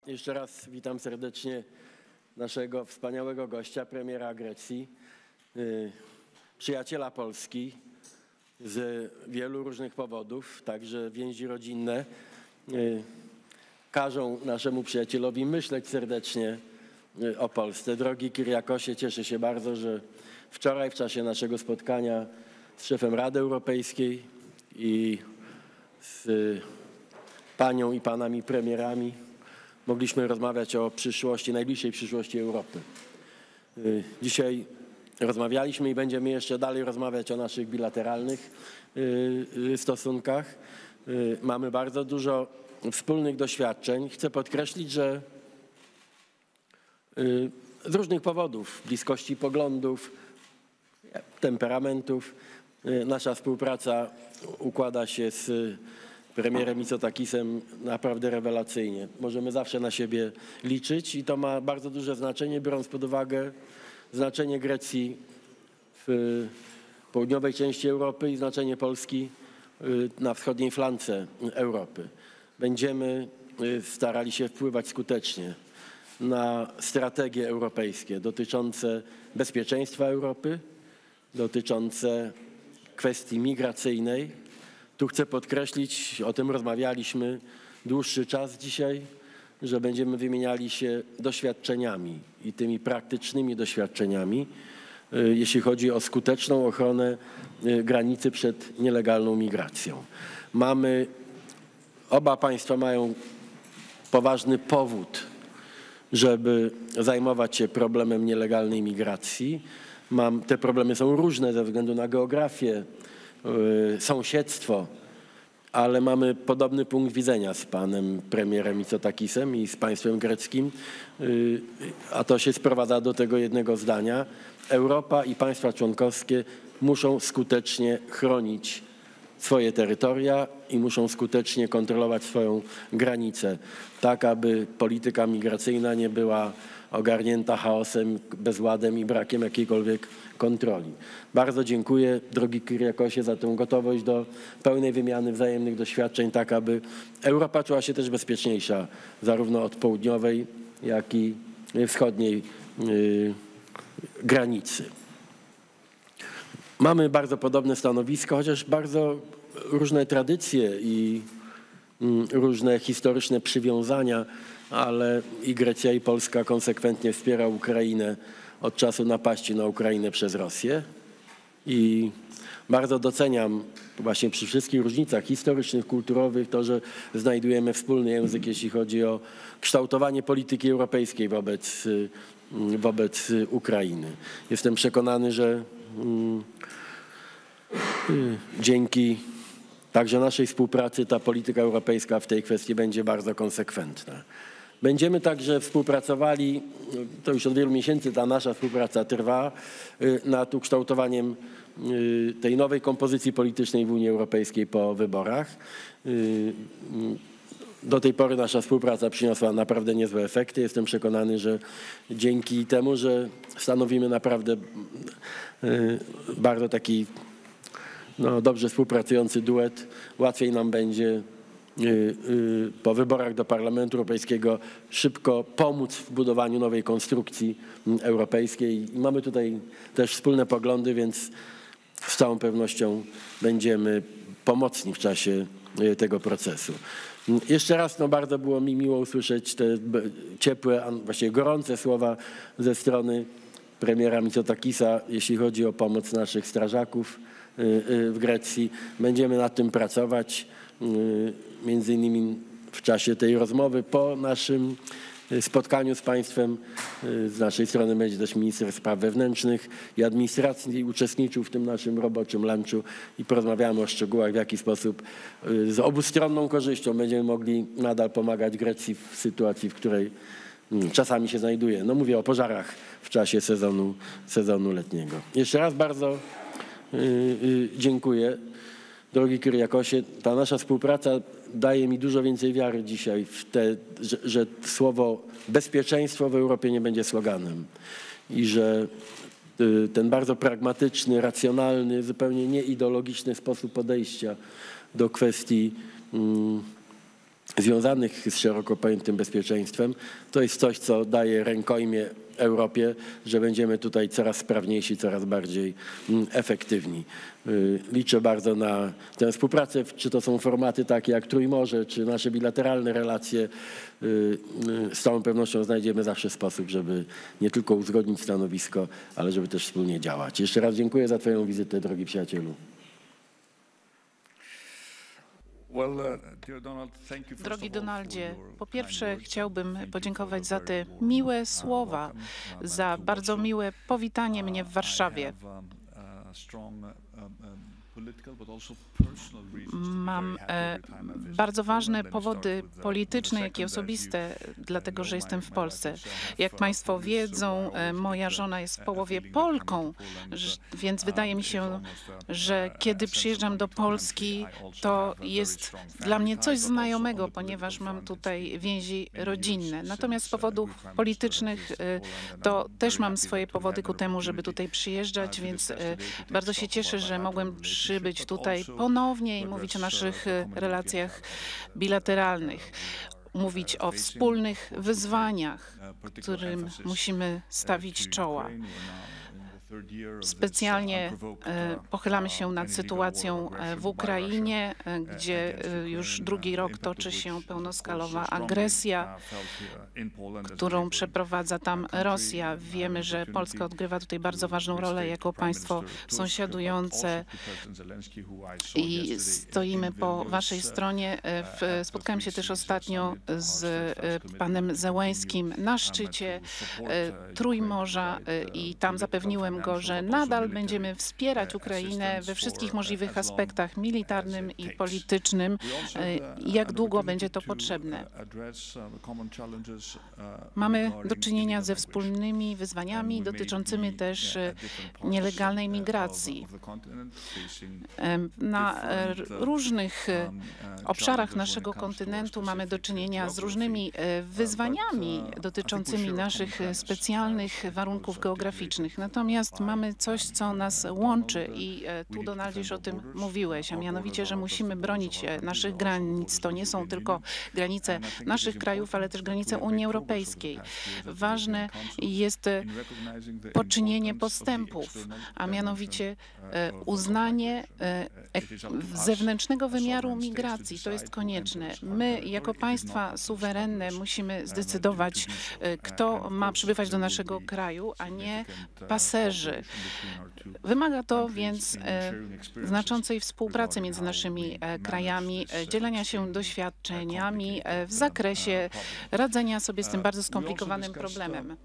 Jeszcze raz witam serdecznie naszego wspaniałego gościa, premiera Grecji, przyjaciela Polski z wielu różnych powodów, także więzi rodzinne każą naszemu przyjacielowi myśleć serdecznie o Polsce. Drogi Kyriakosie, cieszę się bardzo, że wczoraj w czasie naszego spotkania z szefem Rady Europejskiej i z panią i panami premierami mogliśmy rozmawiać o przyszłości, najbliższej przyszłości Europy. Dzisiaj rozmawialiśmy i będziemy jeszcze dalej rozmawiać o naszych bilateralnych stosunkach. Mamy bardzo dużo wspólnych doświadczeń. Chcę podkreślić, że z różnych powodów, bliskości poglądów, temperamentów, nasza współpraca układa się z premierem Mitsotakisem naprawdę rewelacyjnie. Możemy zawsze na siebie liczyć i to ma bardzo duże znaczenie, biorąc pod uwagę znaczenie Grecji w południowej części Europy i znaczenie Polski na wschodniej flance Europy. Będziemy starali się wpływać skutecznie na strategie europejskie dotyczące bezpieczeństwa Europy, dotyczące kwestii migracyjnej. Tu chcę podkreślić, o tym rozmawialiśmy dłuższy czas dzisiaj, że będziemy wymieniali się doświadczeniami i tymi praktycznymi doświadczeniami, jeśli chodzi o skuteczną ochronę granicy przed nielegalną migracją. Oba państwa mają poważny powód, żeby zajmować się problemem nielegalnej migracji. Te problemy są różne ze względu na geografię, sąsiedztwo, ale mamy podobny punkt widzenia z panem premierem Mitsotakisem i z państwem greckim, a to się sprowadza do tego jednego zdania. Europa i państwa członkowskie muszą skutecznie chronić swoje terytoria i muszą skutecznie kontrolować swoją granicę, tak aby polityka migracyjna nie była ogarnięta chaosem, bezładem i brakiem jakiejkolwiek kontroli. Bardzo dziękuję, drogi Kyriakosie, za tę gotowość do pełnej wymiany wzajemnych doświadczeń, tak aby Europa czuła się też bezpieczniejsza, zarówno od południowej, jak i wschodniej granicy. Mamy bardzo podobne stanowisko, chociaż bardzo różne tradycje i różne historyczne przywiązania, ale i Grecja, i Polska konsekwentnie wspiera Ukrainę od czasu napaści na Ukrainę przez Rosję. I bardzo doceniam właśnie przy wszystkich różnicach historycznych, kulturowych to, że znajdujemy wspólny język, jeśli chodzi o kształtowanie polityki europejskiej wobec Ukrainy. Jestem przekonany, że dzięki także naszej współpracy ta polityka europejska w tej kwestii będzie bardzo konsekwentna. Będziemy także współpracowali, to już od wielu miesięcy ta nasza współpraca trwa, nad ukształtowaniem tej nowej kompozycji politycznej w Unii Europejskiej po wyborach. Do tej pory nasza współpraca przyniosła naprawdę niezłe efekty. Jestem przekonany, że dzięki temu, że stanowimy naprawdę bardzo taki dobrze współpracujący duet, łatwiej nam będzie po wyborach do Parlamentu Europejskiego szybko pomóc w budowaniu nowej konstrukcji europejskiej. I mamy tutaj też wspólne poglądy, więc z całą pewnością będziemy pomocni w czasie tego procesu. Jeszcze raz bardzo było mi miło usłyszeć te ciepłe, właściwie gorące słowa ze strony premiera Mitsotakisa, jeśli chodzi o pomoc naszych strażaków w Grecji. Będziemy nad tym pracować, między innymi w czasie tej rozmowy po naszym spotkaniu z państwem. Z naszej strony będzie też minister spraw wewnętrznych i administracji uczestniczył w tym naszym roboczym lunchu i porozmawiamy o szczegółach, w jaki sposób z obustronną korzyścią będziemy mogli nadal pomagać Grecji w sytuacji, w której czasami się znajduje. No mówię o pożarach w czasie sezonu letniego. Jeszcze raz bardzo dziękuję. Drogi Kyriakosie, ta nasza współpraca daje mi dużo więcej wiary dzisiaj w że słowo bezpieczeństwo w Europie nie będzie sloganem i że ten bardzo pragmatyczny, racjonalny, zupełnie nieideologiczny sposób podejścia do kwestii związanych z szeroko pojętym bezpieczeństwem, to jest coś, co daje rękojmię Europie, że będziemy tutaj coraz sprawniejsi, coraz bardziej efektywni. Liczę bardzo na tę współpracę, czy to są formaty takie jak Trójmorze, czy nasze bilateralne relacje. Z całą pewnością znajdziemy zawsze sposób, żeby nie tylko uzgodnić stanowisko, ale żeby też wspólnie działać. Jeszcze raz dziękuję za Twoją wizytę, drogi przyjacielu. Drogi Donaldzie, po pierwsze chciałbym podziękować za te miłe słowa, za bardzo miłe powitanie mnie w Warszawie. Mam bardzo ważne powody polityczne, jak i osobiste, dlatego że jestem w Polsce. Jak Państwo wiedzą, moja żona jest w połowie Polką, więc wydaje mi się, że kiedy przyjeżdżam do Polski, to jest dla mnie coś znajomego, ponieważ mam tutaj więzi rodzinne. Natomiast z powodów politycznych to też mam swoje powody ku temu, żeby tutaj przyjeżdżać, więc bardzo się cieszę, że mogłem przybyć tutaj ponownie i mówić o naszych relacjach bilateralnych, mówić o wspólnych wyzwaniach, którym musimy stawić czoła. Specjalnie pochylamy się nad sytuacją w Ukrainie, gdzie już drugi rok toczy się pełnoskalowa agresja, którą przeprowadza tam Rosja. Wiemy, że Polska odgrywa tutaj bardzo ważną rolę jako państwo sąsiadujące i stoimy po waszej stronie. Spotkałem się też ostatnio z panem Zełeńskim na szczycie Trójmorza i tam zapewniłem go, że nadal będziemy wspierać Ukrainę we wszystkich możliwych aspektach militarnym i politycznym, jak długo będzie to potrzebne. Mamy do czynienia ze wspólnymi wyzwaniami dotyczącymi też nielegalnej migracji. Na różnych obszarach naszego kontynentu mamy do czynienia z różnymi wyzwaniami dotyczącymi naszych specjalnych warunków geograficznych. Natomiast mamy coś, co nas łączy i tu, Donaldzie, już o tym mówiłeś, a mianowicie, że musimy bronić naszych granic. To nie są tylko granice naszych krajów, ale też granice Unii Europejskiej. Ważne jest poczynienie postępów, a mianowicie uznanie zewnętrznego wymiaru migracji. To jest konieczne. My, jako państwa suwerenne, musimy zdecydować, kto ma przybywać do naszego kraju, a nie paserzy. Wymaga to więc znaczącej współpracy między naszymi krajami, dzielenia się doświadczeniami w zakresie radzenia sobie z tym bardzo skomplikowanym problemem.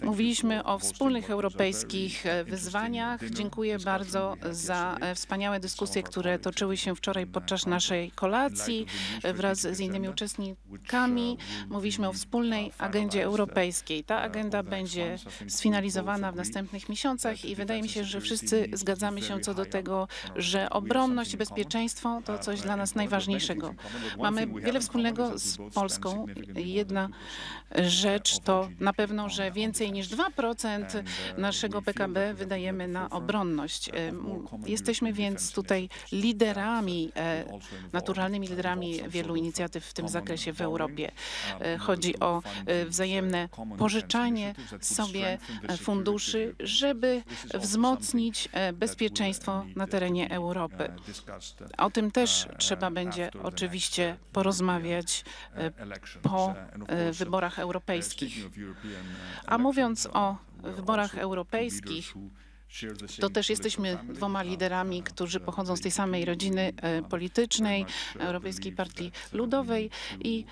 Mówiliśmy o wspólnych europejskich wyzwaniach. Dziękuję bardzo za wspaniałe dyskusje, które toczyły się wczoraj podczas naszej kolacji wraz z innymi uczestnikami. Mówiliśmy o wspólnej agendzie europejskiej. Ta agenda będzie sfinalizowana w następnych miesiącach i wydaje mi się, że wszyscy zgadzamy się co do tego, że obronność i bezpieczeństwo to coś dla nas najważniejszego. Mamy wiele wspólnego z Polską. Jedna rzecz to na pewno, że więcej niż 2% naszego PKB wydajemy na obronność. Jesteśmy więc tutaj liderami, naturalnymi liderami wielu inicjatyw w tym zakresie w Europie. Chodzi o wzajemne pożyczanie sobie funduszy, żeby wzmocnić bezpieczeństwo na terenie Europy. O tym też trzeba będzie oczywiście porozmawiać po wyborach europejskich. A mówiąc o wyborach europejskich, to też jesteśmy dwoma liderami, którzy pochodzą z tej samej rodziny politycznej, Europejskiej Partii Ludowej i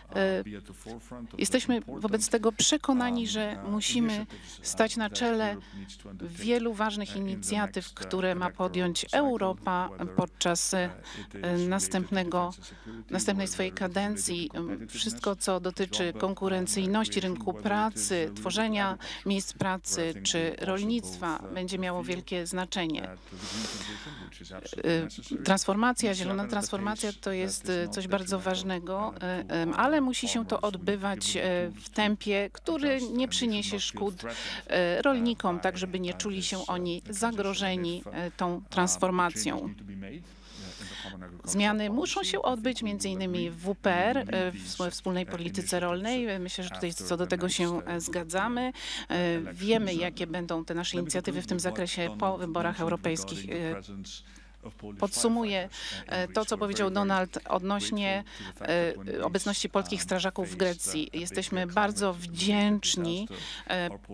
jesteśmy wobec tego przekonani, że musimy stać na czele wielu ważnych inicjatyw, które ma podjąć Europa podczas następnej swojej kadencji. Wszystko, co dotyczy konkurencyjności rynku pracy, tworzenia miejsc pracy czy rolnictwa, będzie miało wielkie znaczenie. Transformacja, zielona transformacja to jest coś bardzo ważnego, ale musi się to odbywać w tempie, który nie przyniesie szkód rolnikom, tak żeby nie czuli się oni zagrożeni tą transformacją. zmiany muszą się odbyć, między innymi w WPR, w wspólnej polityce rolnej. Myślę, że tutaj co do tego się zgadzamy. Wiemy, jakie będą te nasze inicjatywy w tym zakresie po wyborach europejskich. Podsumuję to, co powiedział Donald odnośnie obecności polskich strażaków w Grecji. Jesteśmy bardzo wdzięczni,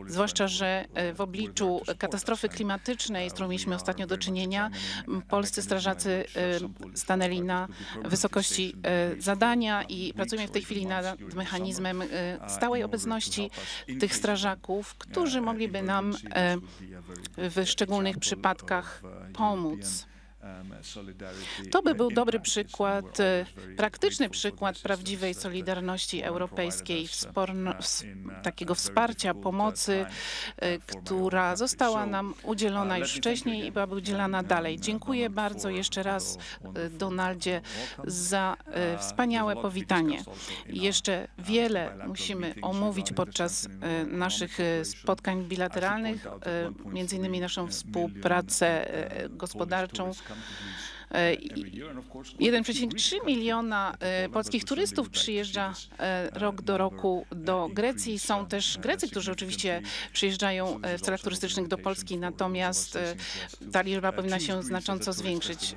zwłaszcza, że w obliczu katastrofy klimatycznej, z którą mieliśmy ostatnio do czynienia, polscy strażacy stanęli na wysokości zadania i pracujemy w tej chwili nad mechanizmem stałej obecności tych strażaków, którzy mogliby nam w szczególnych przypadkach pomóc. To by był dobry przykład, praktyczny przykład prawdziwej solidarności europejskiej, takiego wsparcia, pomocy, która została nam udzielona już wcześniej i byłaby udzielana dalej. Dziękuję bardzo jeszcze raz, Donaldzie, za wspaniałe powitanie. Jeszcze wiele musimy omówić podczas naszych spotkań bilateralnych, między innymi naszą współpracę gospodarczą. 1,3 miliona polskich turystów przyjeżdża rok do roku do Grecji. Są też Grecy, którzy oczywiście przyjeżdżają w celach turystycznych do Polski, natomiast ta liczba powinna się znacząco zwiększyć.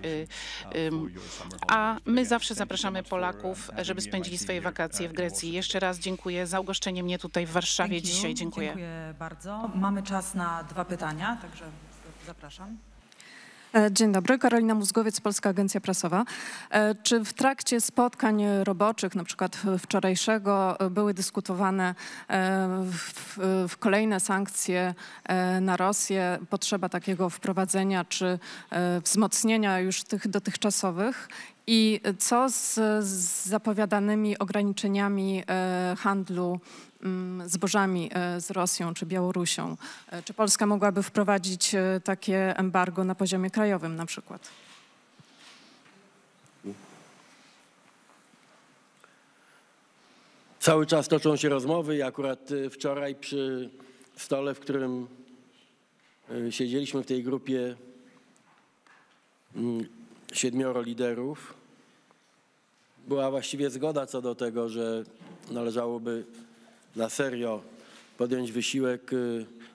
A my zawsze zapraszamy Polaków, żeby spędzili swoje wakacje w Grecji. Jeszcze raz dziękuję za ugoszczenie mnie tutaj w Warszawie dzisiaj. Dziękuję. Dziękuję bardzo. Mamy czas na 2 pytania, także zapraszam. Dzień dobry, Karolina Mózgowiec, Polska Agencja Prasowa. Czy w trakcie spotkań roboczych, na przykład wczorajszego, były dyskutowane kolejne sankcje na Rosję, potrzeba takiego wprowadzenia czy wzmocnienia już tych dotychczasowych? I co z zapowiadanymi ograniczeniami handlu zbożami z Rosją czy Białorusią? Czy Polska mogłaby wprowadzić takie embargo na poziomie krajowym na przykład? Cały czas toczą się rozmowy i akurat wczoraj przy stole, w którym siedzieliśmy w tej grupie 7 liderów, była właściwie zgoda co do tego, że należałoby na serio podjąć wysiłek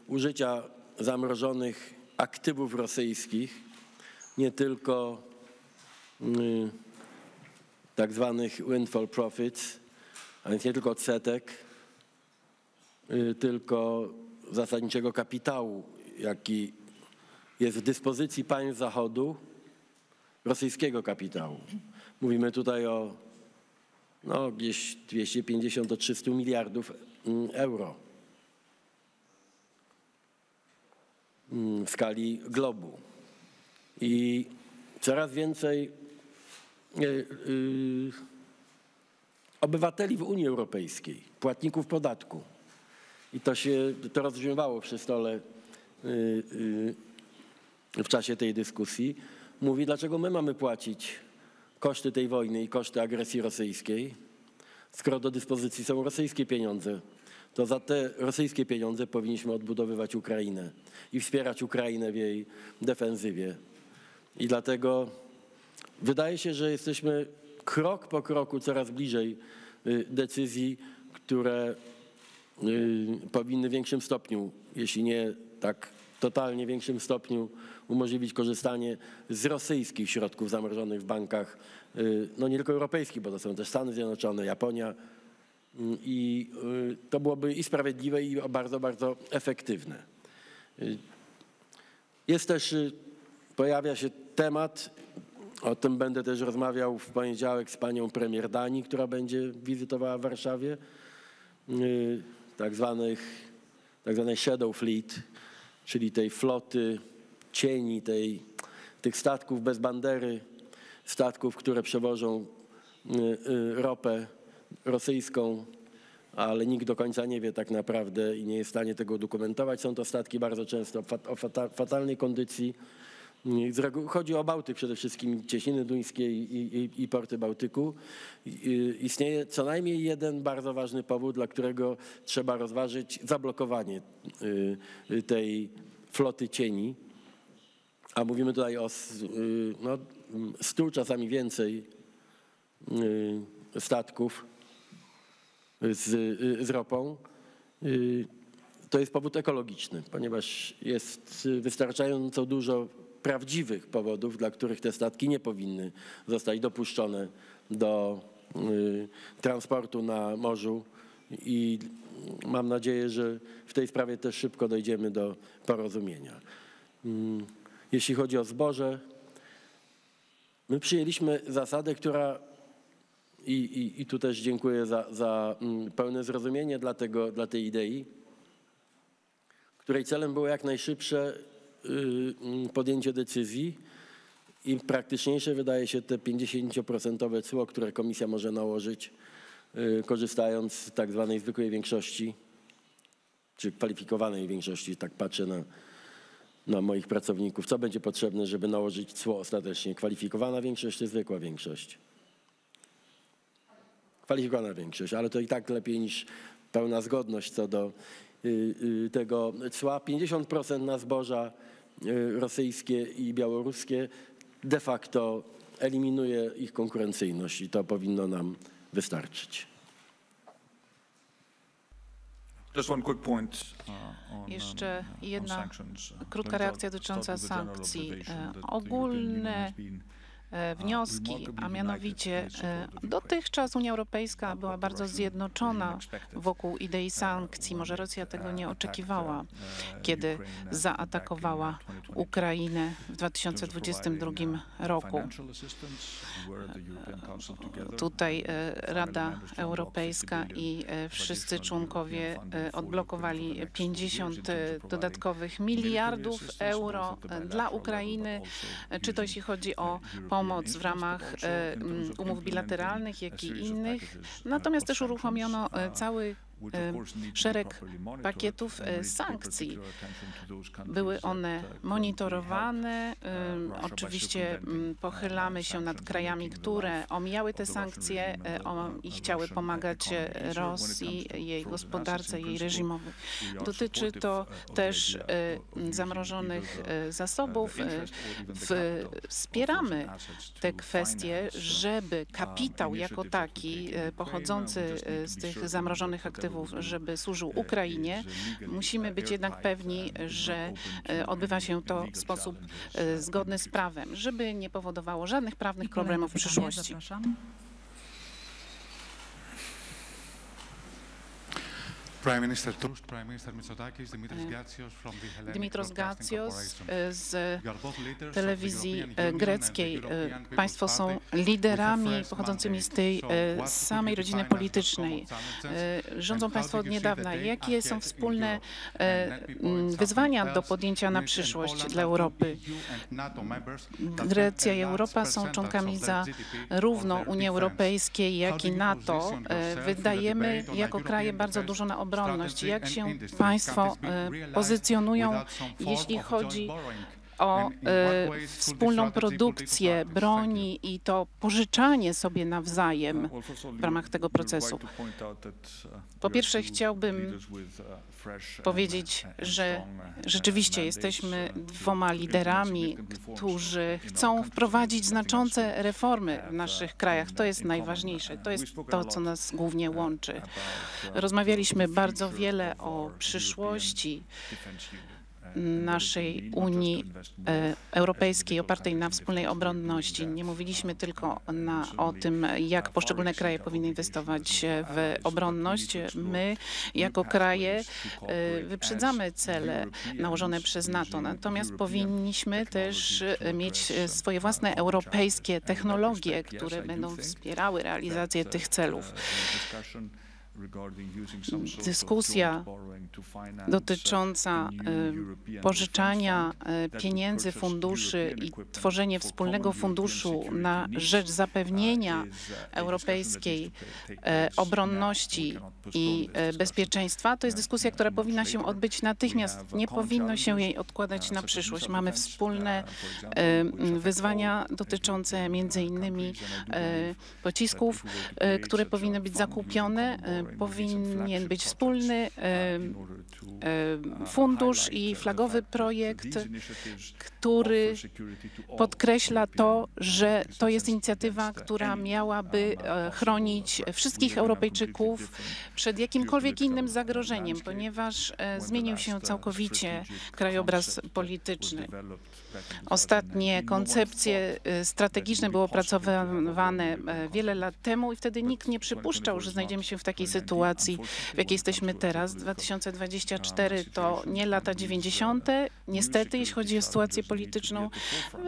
użycia zamrożonych aktywów rosyjskich, nie tylko tak zwanych windfall profits, a więc nie tylko odsetek, tylko zasadniczego kapitału, jaki jest w dyspozycji państw Zachodu, rosyjskiego kapitału. Mówimy tutaj o gdzieś 250 do 300 miliardów euro w skali globu. I coraz więcej obywateli w Unii Europejskiej, płatników podatku, i to rozbrzmiewało przy stole w czasie tej dyskusji, mówi, dlaczego my mamy płacić koszty tej wojny i koszty agresji rosyjskiej, skoro do dyspozycji są rosyjskie pieniądze. To za te rosyjskie pieniądze powinniśmy odbudowywać Ukrainę i wspierać Ukrainę w jej defensywie. I dlatego wydaje się, że jesteśmy krok po kroku coraz bliżej decyzji, które powinny w większym stopniu, jeśli nie tak totalnie większym stopniu, umożliwić korzystanie z rosyjskich środków zamrożonych w bankach, nie tylko europejskich, bo to są też Stany Zjednoczone, Japonia. I to byłoby i sprawiedliwe, i bardzo, bardzo efektywne. Pojawia się temat, o tym będę też rozmawiał w poniedziałek z panią premier Danii, która będzie wizytowała w Warszawie, tak zwanej shadow fleet, czyli tej floty cieni, tych statków bez bandery, statków, które przewożą ropę rosyjską, ale nikt do końca nie wie tak naprawdę i nie jest w stanie tego udokumentować. Są to statki bardzo często o fatalnej kondycji. Chodzi o Bałtyk przede wszystkim, cieśniny duńskie i porty Bałtyku. Istnieje co najmniej jeden bardzo ważny powód, dla którego trzeba rozważyć zablokowanie tej floty cieni. A mówimy tutaj o 100, czasami więcej statków z ropą, to jest powód ekologiczny, ponieważ jest wystarczająco dużo prawdziwych powodów, dla których te statki nie powinny zostać dopuszczone do transportu na morzu i mam nadzieję, że w tej sprawie też szybko dojdziemy do porozumienia. Jeśli chodzi o zboże, my przyjęliśmy zasadę, która i tu też dziękuję za pełne zrozumienie dla tej idei, której celem było jak najszybsze podjęcie decyzji i praktyczniejsze wydaje się te 50% cło, które komisja może nałożyć, korzystając z tak zwanej zwykłej większości, czy kwalifikowanej większości, tak patrzę na moich pracowników, co będzie potrzebne, żeby nałożyć cło ostatecznie. Kwalifikowana większość czy zwykła większość? Kwalifikowana większość, ale to i tak lepiej niż pełna zgodność co do tego cła. 50% na zboża rosyjskie i białoruskie de facto eliminuje ich konkurencyjność i to powinno nam wystarczyć. Jeszcze jedna krótka reakcja dotycząca sankcji. Ogólne wnioski, a mianowicie dotychczas Unia Europejska była bardzo zjednoczona wokół idei sankcji. Może Rosja tego nie oczekiwała, kiedy zaatakowała Ukrainę w 2022 roku. Tutaj Rada Europejska i wszyscy członkowie odblokowali 50 dodatkowych miliardów euro dla Ukrainy, czy to jeśli chodzi o pomoc w ramach umów bilateralnych, jak i innych. Natomiast też uruchomiono cały szereg pakietów sankcji. Były one monitorowane. Oczywiście pochylamy się nad krajami, które omijały te sankcje i chciały pomagać Rosji, jej gospodarce, jej reżimowi. Dotyczy to też zamrożonych zasobów. Wspieramy te kwestie, żeby kapitał jako taki pochodzący z tych zamrożonych aktywów, żeby służył Ukrainie. Musimy być jednak pewni, że odbywa się to w sposób zgodny z prawem, żeby nie powodowało żadnych prawnych problemów w przyszłości. Dimitros Gatsios z telewizji greckiej. Państwo są liderami pochodzącymi z tej samej rodziny politycznej. Rządzą Państwo od niedawna. Jakie są wspólne wyzwania do podjęcia na przyszłość dla Europy? Grecja i Europa są członkami zarówno Unii Europejskiej, jak i NATO. Wydajemy jako kraje bardzo dużo na obronność. Jak się Państwo pozycjonują, jeśli chodzi o wspólną produkcję broni i to pożyczanie sobie nawzajem w ramach tego procesu? Po pierwsze chciałbym powiedzieć, że rzeczywiście jesteśmy dwoma liderami, którzy chcą wprowadzić znaczące reformy w naszych krajach. To jest najważniejsze. To jest to, co nas głównie łączy. Rozmawialiśmy bardzo wiele o przyszłości naszej Unii Europejskiej opartej na wspólnej obronności. Nie mówiliśmy tylko o tym, jak poszczególne kraje powinny inwestować w obronność. My jako kraje wyprzedzamy cele nałożone przez NATO, natomiast powinniśmy też mieć swoje własne europejskie technologie, które będą wspierały realizację tych celów. Dyskusja dotycząca pożyczania pieniędzy, funduszy i tworzenie wspólnego funduszu na rzecz zapewnienia europejskiej obronności i bezpieczeństwa, to jest dyskusja, która powinna się odbyć natychmiast. Nie powinno się jej odkładać na przyszłość. Mamy wspólne wyzwania dotyczące między innymi pocisków, które powinny być zakupione. powinien być wspólny fundusz i flagowy projekt, który podkreśla to, że to jest inicjatywa, która miałaby chronić wszystkich Europejczyków przed jakimkolwiek innym zagrożeniem, ponieważ zmienił się całkowicie krajobraz polityczny. Ostatnie koncepcje strategiczne były opracowywane wiele lat temu i wtedy nikt nie przypuszczał, że znajdziemy się w takiej sytuacji, w jakiej jesteśmy teraz. 2024 to nie lata 90. Niestety, jeśli chodzi o sytuację polityczną.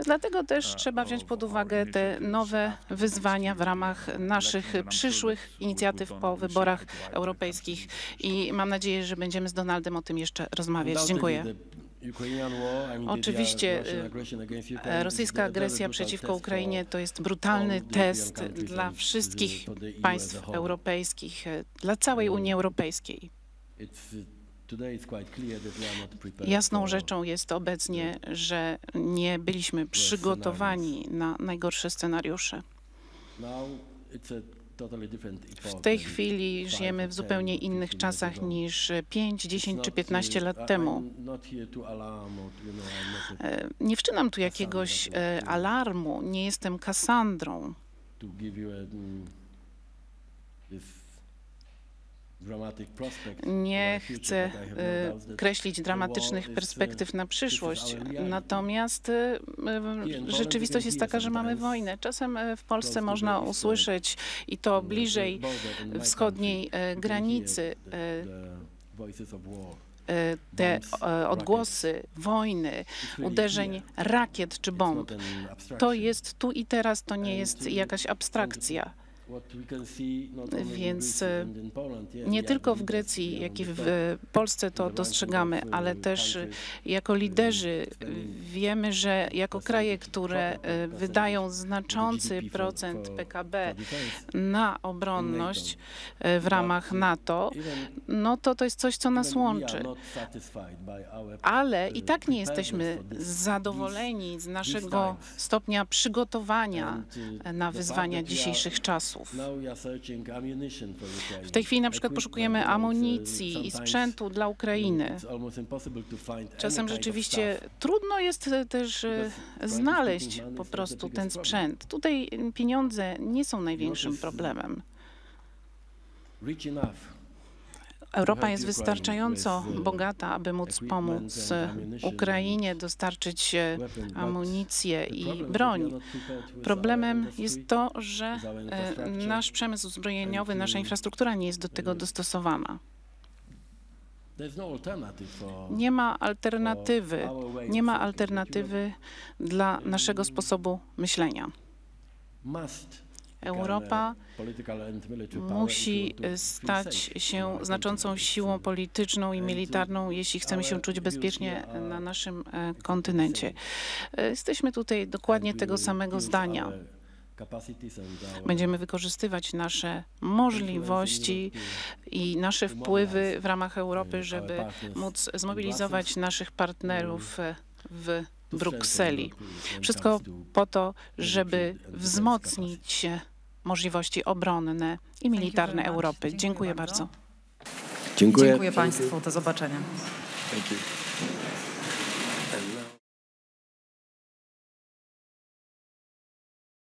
Dlatego też trzeba wziąć pod uwagę te nowe wyzwania w ramach naszych przyszłych inicjatyw po wyborach europejskich i mam nadzieję, że będziemy z Donaldem o tym jeszcze rozmawiać. Dziękuję. Oczywiście rosyjska agresja przeciwko Ukrainie to jest brutalny test dla wszystkich państw europejskich, dla całej Unii Europejskiej. Jasną rzeczą jest obecnie, że nie byliśmy przygotowani na najgorsze scenariusze. W tej chwili żyjemy w zupełnie innych czasach niż 5, 10 czy 15 lat temu. Nie wszczynam tu jakiegoś alarmu, nie jestem Kassandrą. Nie chcę kreślić dramatycznych perspektyw na przyszłość, natomiast rzeczywistość jest taka, że mamy wojnę. Czasem w Polsce można usłyszeć, i to bliżej wschodniej granicy, te odgłosy wojny, uderzeń rakiet czy bomb. To jest tu i teraz, to nie jest jakaś abstrakcja. Więc nie tylko w Grecji, jak i w Polsce to dostrzegamy, ale też jako liderzy wiemy, że jako kraje, które wydają znaczący procent PKB na obronność w ramach NATO, no to jest coś, co nas łączy. Ale i tak nie jesteśmy zadowoleni z naszego stopnia przygotowania na wyzwania dzisiejszych czasów. W tej chwili na przykład poszukujemy amunicji i sprzętu dla Ukrainy. Czasem rzeczywiście trudno jest też znaleźć po prostu ten sprzęt. Tutaj pieniądze nie są największym problemem. Europa jest wystarczająco bogata, aby móc pomóc Ukrainie dostarczyć amunicję i broń. Problemem jest to, że nasz przemysł zbrojeniowy, nasza infrastruktura nie jest do tego dostosowana. Nie ma alternatywy dla naszego sposobu myślenia. Europa musi stać się znaczącą siłą polityczną i militarną, jeśli chcemy się czuć bezpiecznie na naszym kontynencie. Jesteśmy tutaj dokładnie tego samego zdania. Będziemy wykorzystywać nasze możliwości i nasze wpływy w ramach Europy, żeby móc zmobilizować naszych partnerów w Brukseli. Wszystko po to, żeby wzmocnić możliwości obronne i militarne Europy. Dziękuję bardzo. Dziękuję Państwu. Do zobaczenia. Dziękuję.